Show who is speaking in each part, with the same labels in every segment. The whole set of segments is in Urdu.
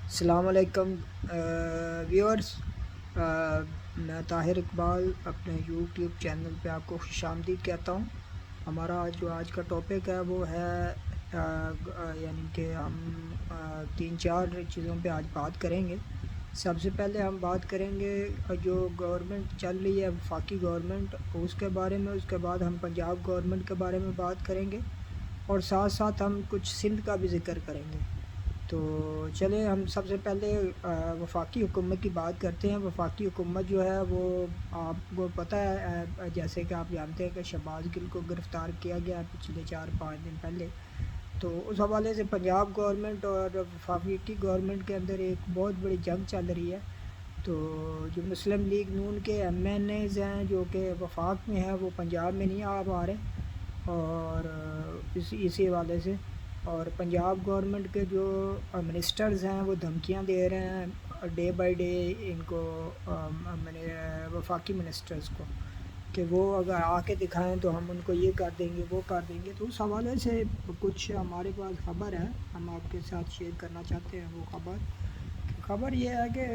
Speaker 1: السلام علیکم ویورز، میں طاہر اقبال اپنے یوٹیوب چینل پہ آپ کو خوش آمدید کہتا ہوں۔ ہمارا آج کا ٹاپک ہے وہ ہے یعنی کہ ہم تین چار چیزوں پہ آج بات کریں گے۔ سب سے پہلے ہم بات کریں گے جو گورنمنٹ چل رہی ہے وفاقی گورنمنٹ، اس کے بارے میں۔ اس کے بعد ہم پنجاب گورنمنٹ کے بارے میں بات کریں گے، اور ساتھ ساتھ ہم کچھ سندھ کا بھی ذکر کریں گے۔ تو چلیں ہم سب سے پہلے وفاقی حکومت کی بات کرتے ہیں۔ وفاقی حکومت جو ہے وہ آپ کو پتہ ہے، جیسے کہ آپ جانتے ہیں کہ شہباز گل کو گرفتار کیا گیا پچھلے 4-5 دن پہلے۔ تو اس حوالے سے پنجاب گورنمنٹ اور وفاقی گورنمنٹ کے اندر ایک بہت بڑی جنگ چل رہی ہے۔ تو جو مسلم لیگ نون کے ایم این ایز ہیں جو کہ وفاق میں ہیں، وہ پنجاب میں نہیں آ پا رہے، اور اسی حوالے سے اور پنجاب گورنمنٹ کے جو منسٹرز ہیں وہ دھمکیاں دے رہے ہیں ڈے بائی ڈے ان کو، وفاقی منسٹرز کو، کہ وہ اگر آ کے دکھائیں تو ہم ان کو یہ کر دیں گے وہ کر دیں گے۔ تو اس حوالے سے کچھ ہمارے پاس خبر ہے، ہم آپ کے ساتھ شیئر کرنا چاہتے ہیں۔ وہ خبر یہ ہے کہ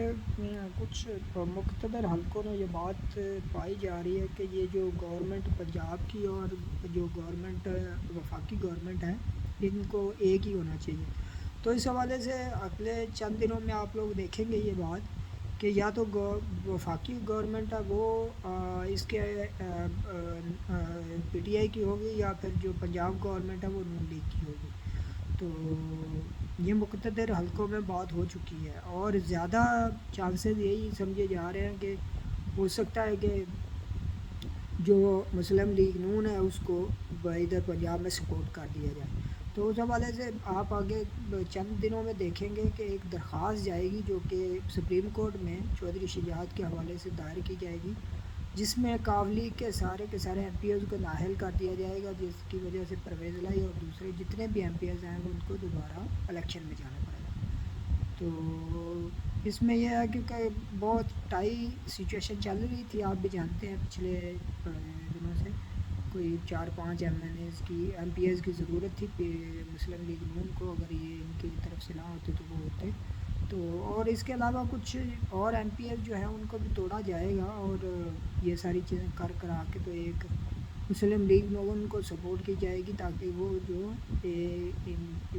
Speaker 1: کچھ مقتدر حلقوں میں یہ بات پائی جا رہی ہے کہ یہ جو گورنمنٹ پنجاب کی اور جو گورنمنٹ وفاقی گورنمنٹ ہے، ان کو ایک ہی ہونا چاہیے۔ تو اس حوالے سے اگلے چند دنوں میں آپ لوگ دیکھیں گے یہ بات کہ یا تو وفاقی گورنمنٹ ہے وہ اس کے پی ٹی آئی کی ہوگی، یا پھر جو پنجاب گورنمنٹ ہے وہ نون لیگ کی ہوگی۔ تو یہ مقتدر حلقوں میں بات ہو چکی ہے، اور زیادہ چانسز یہی سمجھے جا رہے ہیں کہ ہو سکتا ہے کہ جو مسلم لیگ نون ہے اس کو ادھر پنجاب میں سپورٹ کر دیا جائے۔ تو اس حوالے سے آپ آگے چند دنوں میں دیکھیں گے کہ ایک درخواست جائے گی جو کہ سپریم کورٹ میں چودھری شجاعت کے حوالے سے دائر کی جائے گی، جس میں لیگ کے سارے ایم پی ایز کو نااہل کر دیا جائے گا، جس کی وجہ سے پرویز الہی اور دوسرے جتنے بھی ایم پی ایز ہیں ان کو دوبارہ الیکشن میں جانا پڑے گا۔ تو اس میں یہ ہے کہ بہت ٹائی سچویشن چل رہی تھی، آپ بھی جانتے ہیں پچھلے دنوں سے کوئی 4-5 ایم پی ایز کی ضرورت تھی مسلم لیگ نون کو، اگر یہ ان کی طرف سے نہ ہوتے تو وہ ہوتے تو، اور اس کے علاوہ کچھ اور ایم پی ایز جو ہیں ان کو بھی توڑا جائے گا، اور یہ ساری چیزیں کرا کے تو ایک مسلم لیگ نون کو سپورٹ کی جائے گی تاکہ وہ جو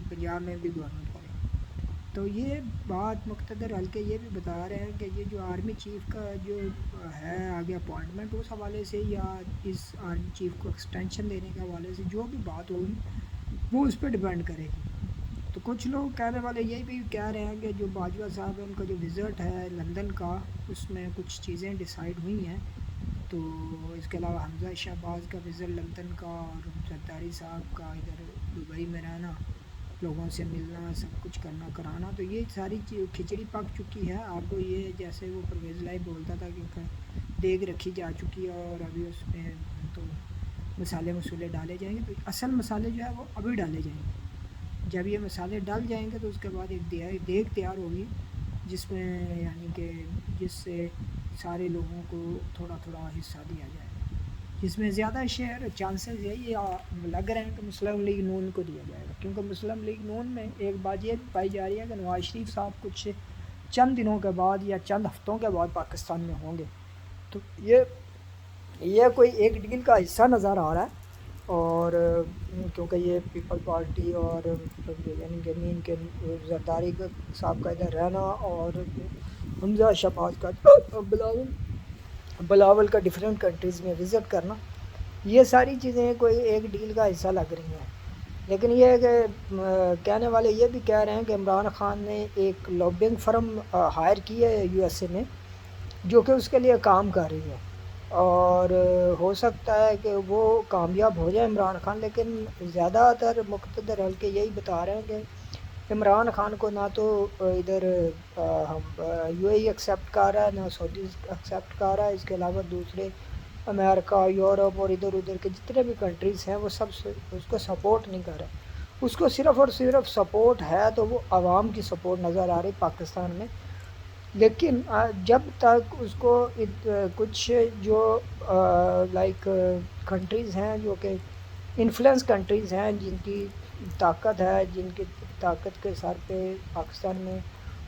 Speaker 1: پنجاب میں بھی گورنمنٹ کرے۔ تو یہ بات مقتدر حلقے یہ بھی بتا رہے ہیں کہ یہ جو آرمی چیف کا جو ہے آگے اپوائنٹمنٹ، اس حوالے سے یا اس آرمی چیف کو ایکسٹینشن دینے کے حوالے سے جو بھی بات ہوگی وہ اس پہ ڈیپینڈ کرے گی۔ تو کچھ لوگ کہنے والے یہ بھی کہہ رہے ہیں کہ جو باجوہ صاحب ہیں ان کا جو وزٹ ہے لندن کا، اس میں کچھ چیزیں ڈیسائیڈ ہوئی ہیں۔ تو اس کے علاوہ حمزہ شہباز کا وزٹ لندن کا، اور زرداری صاحب کا ادھر دبئی میں رہنا، لوگوں سے ملنا، سب کچھ کرنا کرانا، تو یہ ساری کھچڑی پک چکی ہے۔ آپ کو یہ جیسے وہ پرویز الہی بولتا تھا کہ دیگ رکھی جا چکی ہے اور ابھی اس میں تو مسالے ڈالے جائیں گے، تو اصل مسالے جو ہے وہ ابھی ڈالے جائیں گے۔ جب یہ مسالے ڈال جائیں گے تو اس کے بعد ایک دیگ تیار ہوگی، جس میں یعنی کہ جس سے سارے لوگوں کو تھوڑا تھوڑا حصہ دیا جائے گا، جس میں زیادہ چانسز یہی لگ رہے ہیں کہ مسلم لیگ نون کو دیا جائے گا، کیونکہ مسلم لیگ نون میں ایک بات یہ پائی جا رہی ہے کہ نواز شریف صاحب کچھ چند دنوں کے بعد یا چند ہفتوں کے بعد پاکستان میں ہوں گے، تو یہ کوئی ایک ڈیل کا حصہ نظر آ رہا ہے۔ اور کیونکہ یہ پیپل پارٹی اور یعنی کہ ان کے زرداری صاحب کا ادھر رہنا، اور حمزہ شہباز کا بلاول کا ڈیفرنٹ کنٹریز میں وزٹ کرنا، یہ ساری چیزیں کوئی ایک ڈیل کا حصہ لگ رہی ہیں۔ لیکن یہ ہے کہ کہنے والے یہ بھی کہہ رہے ہیں کہ عمران خان نے ایک لابنگ فرم ہائر کی ہے یو ایس اے میں، جو کہ اس کے لیے کام کر رہی ہے، اور ہو سکتا ہے کہ وہ کامیاب ہو جائے عمران خان، لیکن زیادہ تر مقتدر حلقے یہی بتا رہے ہیں کہ عمران خان کو نہ تو ادھر یو اے ای ایکسیپٹ کر رہا ہے، نہ سعودی ایکسیپٹ کر رہا ہے، اس کے علاوہ دوسرے امریکہ، یورپ اور ادھر ادھر کے جتنے بھی کنٹریز ہیں وہ سب اس کو سپورٹ نہیں کر رہے۔ اس کو صرف اور صرف سپورٹ ہے تو وہ عوام کی سپورٹ نظر آ رہی پاکستان میں، لیکن جب تک اس کو کچھ جو لائک کنٹریز ہیں جو کہ انفلوئنس کنٹریز ہیں، جن کی طاقت ہے، جن کی طاقت کے سر پہ پاکستان میں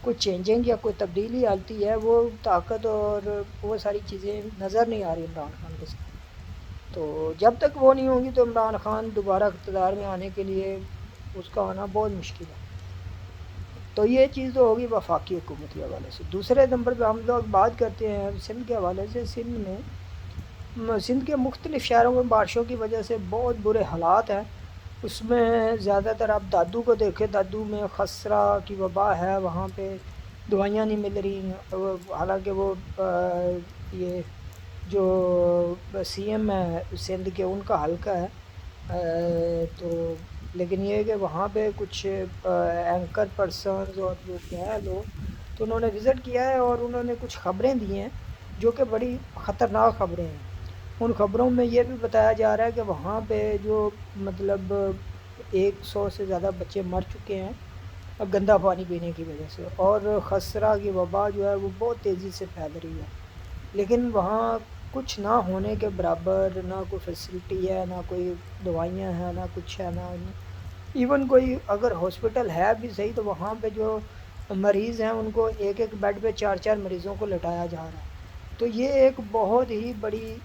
Speaker 1: کوئی چینجنگ یا کوئی تبدیلی آتی ہے، وہ طاقت اور وہ ساری چیزیں نظر نہیں آ رہی عمران خان کے ساتھ. تو جب تک وہ نہیں ہوگی تو عمران خان دوبارہ اقتدار میں آنے کے لیے اس کا آنا بہت مشکل ہے. تو یہ چیز تو ہوگی وفاقی حکومت کے حوالے سے. دوسرے نمبر پہ ہم لوگ بات کرتے ہیں سندھ کے حوالے سے. سندھ کے مختلف شہروں میں بارشوں کی وجہ سے بہت برے حالات ہیں. اس میں زیادہ تر آپ دادو کو دیکھیں، دادو میں خسرہ کی وبا ہے، وہاں پہ دوائیاں نہیں مل رہی ہیں. حالانکہ وہ یہ جو سی ایم ہے سندھ کے ان کا حلقہ ہے، تو لیکن یہ ہے کہ وہاں پہ کچھ اینکر پرسنز اور جو ہیں لوگ، تو انہوں نے وزٹ کیا ہے اور انہوں نے کچھ خبریں دی ہیں جو کہ بڑی خطرناک خبریں ہیں. ان خبروں میں یہ بھی بتایا جا رہا ہے کہ وہاں پہ جو مطلب 100 سے زیادہ بچے مر چکے ہیں گندا پانی پینے کی وجہ سے، اور خسرہ کی وبا جو ہے وہ بہت تیزی سے پھیل رہی ہے. لیکن وہاں کچھ نہ ہونے کے برابر، نہ کوئی فیسلٹی ہے، نہ کوئی دوائیاں ہیں، نہ کچھ ہے، نہ ایون کوئی اگر ہاسپٹل ہے بھی صحیح تو وہاں پہ جو مریض ہیں ان کو ایک ایک بیڈ پہ 4 مریضوں کو لٹایا جا رہا ہے. تو یہ ایک بہت ہی بڑی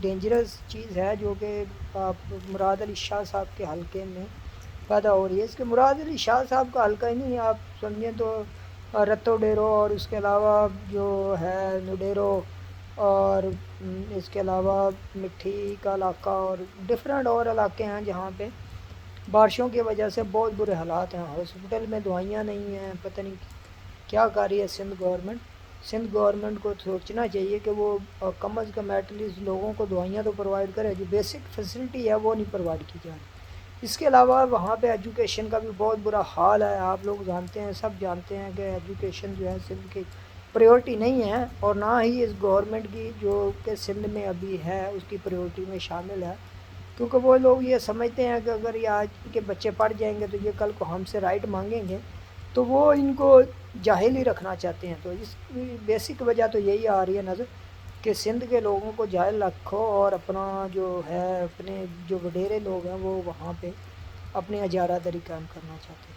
Speaker 1: ڈینجرس چیز ہے جو کہ مراد علی شاہ صاحب کے حلقے میں پیدا ہو رہی ہے. اس کے مراد علی شاہ صاحب کا حلقہ ہی نہیں، آپ سمجھیں تو رتو ڈیرو اور اس کے علاوہ جو ہے نڈیرو اور اس کے علاوہ مٹھی کا علاقہ اور ڈفرینٹ اور علاقے ہیں جہاں پہ بارشوں کی وجہ سے بہت برے حالات ہیں. ہاسپٹل میں دوائیاں نہیں ہیں. پتہ نہیں کیا کر رہی ہے سندھ گورنمنٹ. سندھ گورنمنٹ کو سوچنا چاہیے کہ وہ کم از کم ایٹ لیسٹ لوگوں کو دوائیاں تو پرووائڈ کرے. جو بیسک فیسلٹی ہے وہ نہیں پرووائڈ کی جا رہی. اس کے علاوہ وہاں پہ ایجوکیشن کا بھی بہت برا حال ہے. آپ لوگ جانتے ہیں، سب جانتے ہیں کہ ایجوکیشن جو ہے سندھ کی پریورٹی نہیں ہے، اور نہ ہی اس گورنمنٹ کی جو کہ سندھ میں ابھی ہے اس کی پریورٹی میں شامل ہے. کیونکہ وہ لوگ یہ سمجھتے ہیں کہ اگر یہ آج کے بچے پڑھ جائیں گے تو یہ کل کو ہم سے رائٹ مانگیں گے، تو وہ ان کو جاہل ہی رکھنا چاہتے ہیں. تو اس کی بیسک وجہ تو یہی آ رہی ہے نظر کہ سندھ کے لوگوں کو جاہل رکھو اور اپنا جو ہے اپنے جو وڈیرے لوگ ہیں وہ وہاں پہ اپنی اجارہ داری قائم کرنا چاہتے ہیں.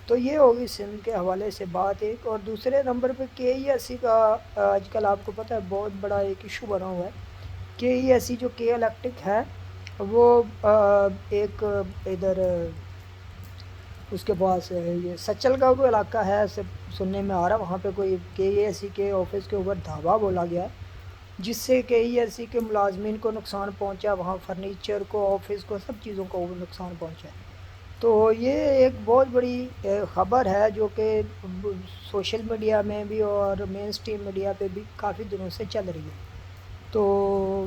Speaker 1: تو یہ ہوگی سندھ کے حوالے سے بات ایک. اور دوسرے نمبر پہ کے ای ایس سی کا آج کل آپ کو پتہ ہے بہت بڑا ایک ایشو بنا ہوا ہے. کے ای ایس سی جو کے الیکٹرک ہے وہ ایک ادھر اس کے پاس یہ سچل کا کوئی علاقہ ہے سننے میں آ رہا، وہاں پہ کوئی کے ای ایس سی کے آفس کے اوپر دھاوا بولا گیا جس سے کے ای ایس سی کے ملازمین کو نقصان پہنچا، وہاں فرنیچر کو، آفس کو، سب چیزوں کو نقصان پہنچا. تو یہ ایک بہت بڑی خبر ہے جو کہ سوشل میڈیا میں بھی اور مین اسٹریم میڈیا پہ بھی کافی دنوں سے چل رہی ہے. تو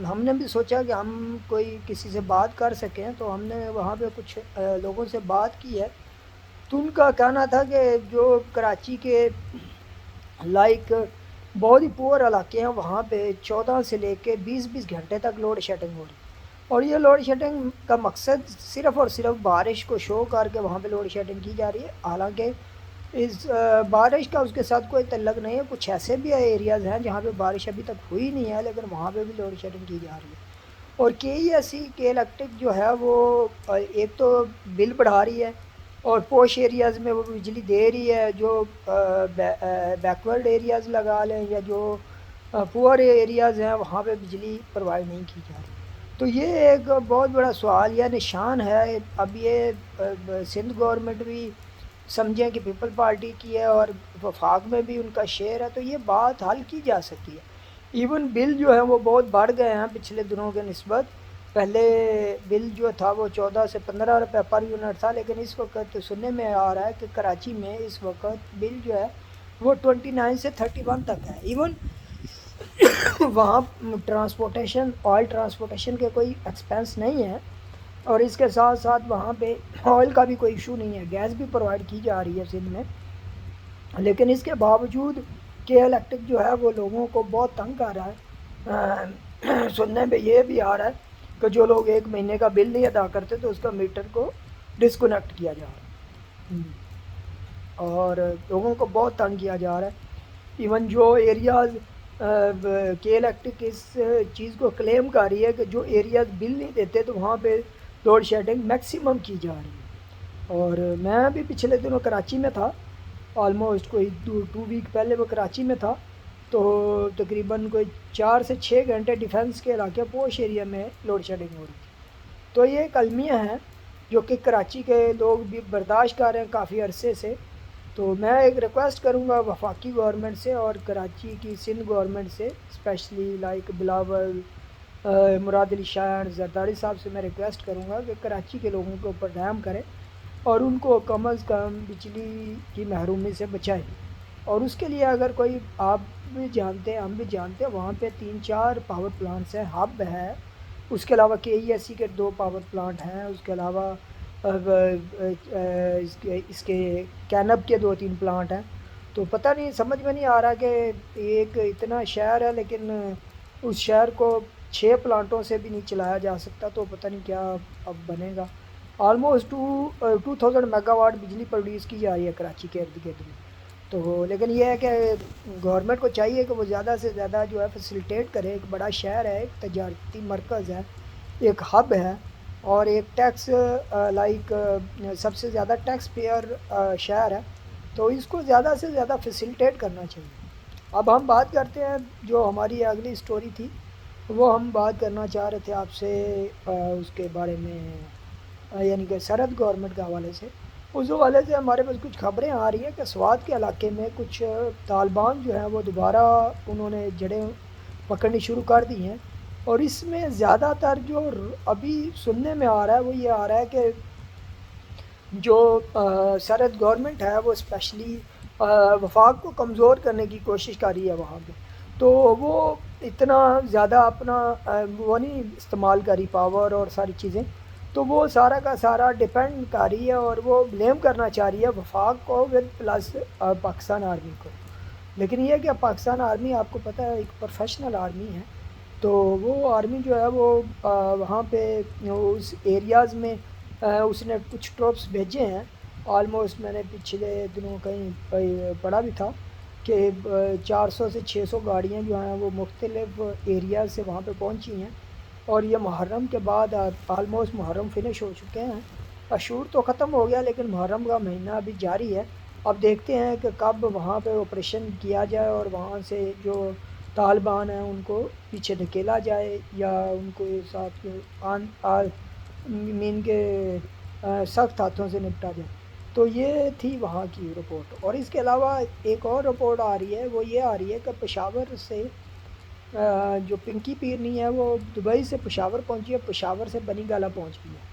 Speaker 1: ہم نے بھی سوچا کہ ہم کوئی کسی سے بات کر سکیں، تو ہم نے وہاں پہ کچھ لوگوں سے بات کی ہے. تو ان کا کہنا تھا کہ جو کراچی کے لائک بہت ہی پور علاقے ہیں وہاں پہ 14 سے لے کے 20 گھنٹے تک لوڈ شیڈنگ ہو رہی ہے. اور یہ لوڈ شیڈنگ کا مقصد صرف اور صرف بارش کو شو کر کے وہاں پہ لوڈ شیڈنگ کی جا رہی ہے. حالانکہ اس بارش کا اس کے ساتھ کوئی تعلق نہیں ہے. کچھ ایسے بھی ایریاز ہیں جہاں پہ بارش ابھی تک ہوئی نہیں ہے لیکن وہاں پہ بھی لوڈ شیڈنگ کی جا رہی ہے. اور کے ای ایس سی کے الیکٹرک جو ہے وہ ایک تو بل بڑھا رہی ہے اور پوش ایریاز میں وہ بجلی دے رہی ہے. جو بیکورڈ ایریاز لگا لیں یا جو پور ایریاز ہیں وہاں پہ بجلی پرووائڈ نہیں کی جا رہی. تو یہ ایک بہت بڑا سوال یا نشان ہے. اب یہ سندھ گورنمنٹ بھی سمجھیں کہ پیپل پارٹی کی ہے اور وفاق میں بھی ان کا شیئر ہے، تو یہ بات حل کی جا سکتی ہے. ایون بل جو ہے وہ بہت بڑھ گئے ہیں پچھلے دنوں کے نسبت. پہلے بل جو تھا وہ 14 سے 15 روپے پر یونٹ تھا، لیکن اس وقت سننے میں آ رہا ہے کہ کراچی میں اس وقت بل جو ہے وہ 29 سے 31 تک ہے. ایون وہاں ٹرانسپورٹیشن، آئل ٹرانسپورٹیشن کے کوئی ایکسپینس نہیں ہے، اور اس کے ساتھ ساتھ وہاں پہ آئل کا بھی کوئی ایشو نہیں ہے. گیس بھی پرووائڈ کی جا رہی ہے سندھ میں، لیکن اس کے باوجود کہ الیکٹرک جو ہے وہ لوگوں کو بہت تنگ کر رہا ہے. سننے میں یہ بھی آ رہا ہے کہ جو لوگ 1 مہینے کا بل نہیں ادا کرتے تو اس کا میٹر کو ڈسکنیکٹ کیا جا رہا ہے اور لوگوں کو بہت تنگ کیا جا رہا ہے. ایون جو ایریاز کے الیکٹرک اس چیز کو کلیم کر رہی ہے کہ جو ایریاز بل نہیں دیتے تو وہاں پہ لوڈ شیڈنگ میکسیمم کی جا رہی ہے. اور میں بھی پچھلے دنوں کراچی میں تھا آلموسٹ کوئی 2 ویک پہلے وہ کراچی میں تھا، تو تقریباً کوئی 4 سے 6 گھنٹے ڈیفینس کے علاقے پوش ایریا میں لوڈ شیڈنگ ہو رہی تھی۔ تو یہ ایک المیہ ہیں جو کہ کراچی کے لوگ بھی برداشت کر رہے ہیں کافی عرصے سے۔ تو میں ایک ریکویسٹ کروں گا وفاقی گورنمنٹ سے اور کراچی کی سندھ گورنمنٹ سے، اسپیشلی لائک بلاول، مراد علی شاہ، زرداری صاحب سے میں ریکویسٹ کروں گا کہ کراچی کے لوگوں کے اوپر رحم کریں اور ان کو کم از کم بجلی کی محرومی سے بچائیں۔ اور اس کے لیے اگر کوئی، آپ بھی جانتے ہیں، ہم بھی جانتے ہیں، وہاں پہ 3-4 پاور پلانٹس ہیں، ہب ہے، اس کے علاوہ کے ای ایس سی کے 2 پاور پلانٹ ہیں، اس کے علاوہ اس کے کینب کے 2-3 پلانٹ ہیں۔ تو پتہ نہیں، سمجھ میں نہیں آ رہا کہ ایک اتنا شہر ہے لیکن اس شہر کو 6 پلانٹوں سے بھی نہیں چلایا جا سکتا، تو پتہ نہیں کیا اب بنے گا۔ آلموسٹ 2000 میگا واٹ بجلی پروڈیوس کی جا رہی ہے کراچی کے ارد گرد میں۔ تو لیکن یہ ہے کہ گورنمنٹ کو چاہیے کہ وہ زیادہ سے زیادہ جو ہے فیسیلیٹیٹ کرے۔ ایک بڑا شہر ہے، ایک تجارتی مرکز ہے، ایک ہب ہے، اور ایک ٹیکس لائک سب سے زیادہ ٹیکس پیئر شہر ہے، تو اس کو زیادہ سے زیادہ فیسیلیٹیٹ کرنا چاہیے۔ اب ہم بات کرتے ہیں، جو ہماری اگلی سٹوری تھی وہ ہم بات کرنا چاہ رہے تھے آپ سے اس کے بارے میں، یعنی کہ سرحد گورنمنٹ کے حوالے سے۔ اس حوالے سے ہمارے پاس کچھ خبریں آ رہی ہیں کہ سوات کے علاقے میں کچھ طالبان جو ہیں وہ دوبارہ انہوں نے جڑیں پکڑنی شروع کر دی ہیں، اور اس میں زیادہ تر جو ابھی سننے میں آ رہا ہے وہ یہ آ رہا ہے کہ جو سرحد گورنمنٹ ہے وہ اسپیشلی وفاق کو کمزور کرنے کی کوشش کر رہی ہے وہاں پہ، تو وہ اتنا زیادہ اپنا وہ نہیں استعمال کری پاور اور ساری چیزیں، تو وہ سارا کا سارا ڈپینڈ کر رہی ہے اور وہ بلیم کرنا چاہ رہی ہے وفاق کو ود پلس پاکستان آرمی کو۔ لیکن یہ کہ پاکستان آرمی آپ کو پتہ ہے ایک پروفیشنل آرمی ہے، تو وہ آرمی جو ہے وہ وہاں پہ اس ایریاز میں اس نے کچھ ٹروپس بھیجے ہیں۔ آلموسٹ میں نے پچھلے دنوں کہیں پڑھا بھی تھا کہ 400 سے 600 گاڑیاں جو ہیں وہ مختلف ایریاز سے وہاں پہ پہنچی ہیں، اور یہ محرم کے بعد آلموسٹ محرم فنش ہو چکے ہیں، عاشور تو ختم ہو گیا لیکن محرم کا مہینہ ابھی جاری ہے۔ اب دیکھتے ہیں کہ کب وہاں پہ آپریشن کیا جائے اور وہاں سے جو طالبان ہیں ان کو پیچھے دھکیلا جائے، یا ان کو ساتھ مین کے سخت ہاتھوں سے نپٹا جائے۔ تو یہ تھی وہاں کی رپورٹ، اور اس کے علاوہ ایک اور رپورٹ آ رہی ہے، وہ یہ آ رہی ہے کہ پشاور سے جو پنکی پیرنی ہے وہ دبئی سے پشاور پہنچی ہے، پشاور سے بنی گالا پہنچ گئی ہے۔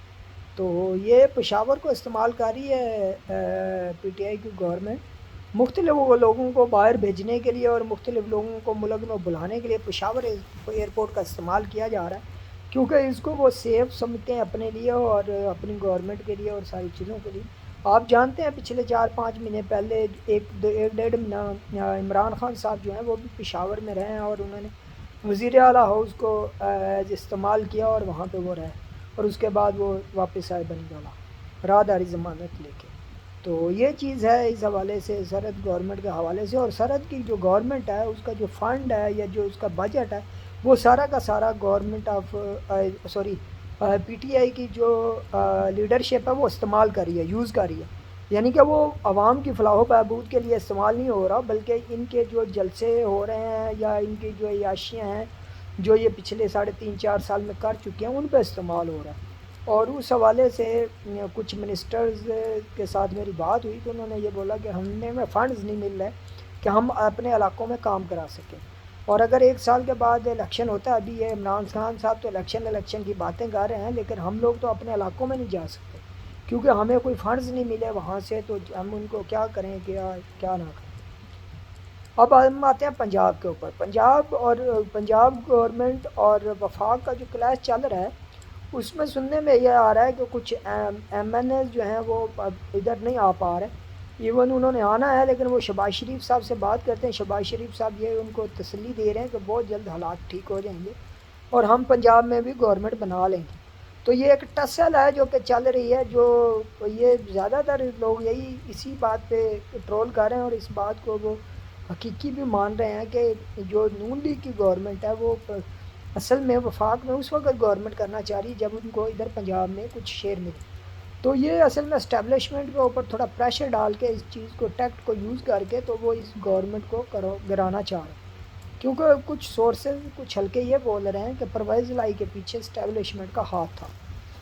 Speaker 1: تو یہ پشاور کو استعمال کر رہی ہے پی ٹی آئی کی گورنمنٹ مختلف لوگوں کو باہر بھیجنے کے لیے اور مختلف لوگوں کو ملک میں بلانے کے لیے پشاور ایئرپورٹ کا استعمال کیا جا رہا ہے، کیونکہ اس کو وہ سیف سمجھتے ہیں اپنے لیے اور اپنی گورنمنٹ کے لیے اور ساری چیزوں کے لیے۔ آپ جانتے ہیں پچھلے 4-5 مہینے پہلے 1-1.5 مہینہ عمران خان صاحب جو ہیں وہ بھی پشاور میں رہے ہیں، اور انہوں نے وزیر اعلیٰ ہاؤس کو استعمال کیا اور وہاں پہ وہ رہے، اور اس کے بعد وہ واپس آئے بنی گالا راہداری ضمانت لے کے۔ تو یہ چیز ہے اس حوالے سے سرحد گورنمنٹ کے حوالے سے، اور سرحد کی جو گورنمنٹ ہے اس کا جو فنڈ ہے یا جو اس کا بجٹ ہے وہ سارا کا سارا government of P T I کی جو لیڈرشپ ہے وہ استعمال کر رہی ہے، یوز کر رہی ہے، یعنی کہ وہ عوام کی فلاح و بہبود کے لیے استعمال نہیں ہو رہا، بلکہ ان کے جو جلسے ہو رہے ہیں یا ان کی جو عیاشیاں ہیں جو یہ پچھلے 3.5-4 سال میں کر چکے ہیں ان پہ استعمال ہو رہا ہے۔ اور اس حوالے سے کچھ منسٹرز کے ساتھ میری بات ہوئی تو انہوں نے یہ بولا کہ ہمیں فنڈز نہیں مل رہے کہ ہم اپنے علاقوں میں کام کرا سکیں، اور اگر 1 سال کے بعد الیکشن ہوتا ہے، ابھی یہ عمران خان صاحب تو الیکشن کی باتیں کر رہے ہیں لیکن ہم لوگ تو اپنے علاقوں میں نہیں جا سکتے کیونکہ ہمیں کوئی فنڈز نہیں ملے وہاں سے، تو ہم ان کو کیا کریں کیا نہ کریں۔ اب ہم آتے ہیں پنجاب کے اوپر۔ پنجاب گورنمنٹ اور وفاق کا جو کلیش چل رہا ہے اس میں سننے میں یہ آ رہا ہے کہ کچھ ایم این ایز جو ہیں وہ ادھر نہیں آ پا رہے، ایون انہوں نے آنا ہے لیکن وہ شہباز شریف صاحب سے بات کرتے ہیں، شہباز شریف صاحب یہ ان کو تسلی دے رہے ہیں کہ بہت جلد حالات ٹھیک ہو جائیں گے اور ہم پنجاب میں بھی گورنمنٹ بنا لیں گے۔ تو یہ ایک ٹسل ہے جو کہ چل رہی ہے، جو یہ زیادہ تر لوگ یہی اسی بات پہ ٹرول کر رہے ہیں اور اس بات کو وہ حقیقی بھی مان رہے ہیں کہ جو نون لیگ کی گورنمنٹ ہے وہ اصل میں وفاق میں اس وقت گورنمنٹ کرنا چاہ رہی ہے جب ان کو ادھر پنجاب میں کچھ شیئر ملے۔ تو یہ اصل میں اسٹیبلشمنٹ کے اوپر تھوڑا پریشر ڈال کے اس چیز کو ٹیکٹ کو یوز کر کے تو وہ اس گورنمنٹ کو گرانا چاہ رہے ہیں، کیونکہ کچھ سورسز کچھ ہلکے یہ بول رہے ہیں کہ پرویز الہی کے پیچھے اسٹیبلشمنٹ کا ہاتھ تھا،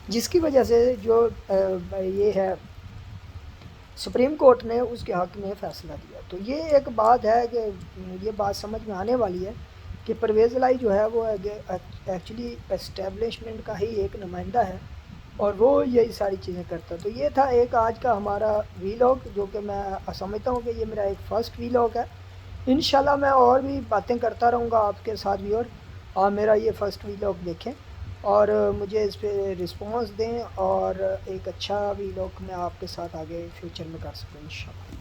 Speaker 1: جس کی وجہ سے جو یہ ہے سپریم کورٹ نے اس کے حق میں فیصلہ دیا۔ تو یہ ایک بات ہے کہ یہ بات سمجھ میں آنے والی ہے کہ پرویز الہی جو ہے وہ ایکچولی اسٹیبلشمنٹ کا ہی ایک نمائندہ ہے اور وہ یہی ساری چیزیں کرتا ہے۔ تو یہ تھا ایک آج کا ہمارا ویلاگ، جو کہ میں سمجھتا ہوں کہ یہ میرا ایک فرسٹ ویلاگ ہے۔ انشاءاللہ میں اور بھی باتیں کرتا رہوں گا آپ کے ساتھ بھی، اور آپ میرا یہ فرسٹ ویلاگ دیکھیں اور مجھے اس پہ رسپانس دیں اور ایک اچھا ویلاگ میں آپ کے ساتھ آگے فیوچر میں کر سکوں انشاءاللہ۔